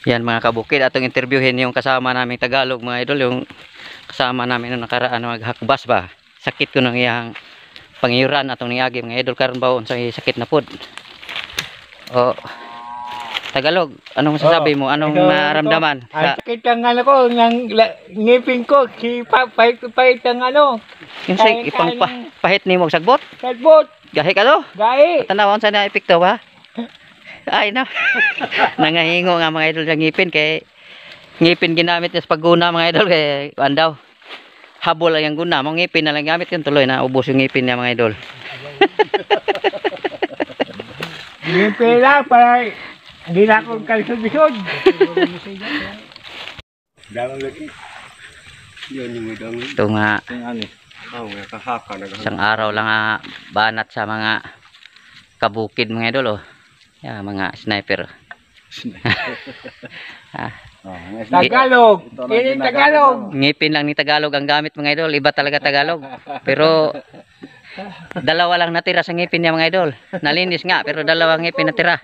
Yan mga kabukid, atong interviewin yung kasama naming Tagalog mga idol, yung kasama namin nung nakaraan maghakbas ba. Sakit ko nang iyang pangiuran atong niagi mga idol karon ba unsay sakit na pud. O Tagalog, anong masasabi mo? Anong maramdaman? Sakit ang ano ko, ng ngipin ko, si pahit ang ano. Yung say ipang pahit nimo sagbot? Sagbot, Gahi ka do? gahi. Tanawon sa na epekto ba? Ay na. Nangahingo nga mga idol sa ngipin kay ngipin ginamit sa pagguna mga idol kay kuan daw. Habol lang yung guna, mga ngipin na lang gamit yun tuloy na ubos yung ngipin niya mga idol. Ngipin lang para hindi na akong kalsod-bisod. Damang lagi. Yun yung idang. Ito nga Kahaka na. isang araw lang banat sa mga kabukid mga idol oh. Yeah, mga sniper. Tagalog. Ini Tagalog. Ngipin lang ni Tagalog ang gamit mga idol. Iba talaga Tagalog. Pero dalawa lang natira sa ngipin niya mga idol. Nalinis nga pero dalawang ngipin natira.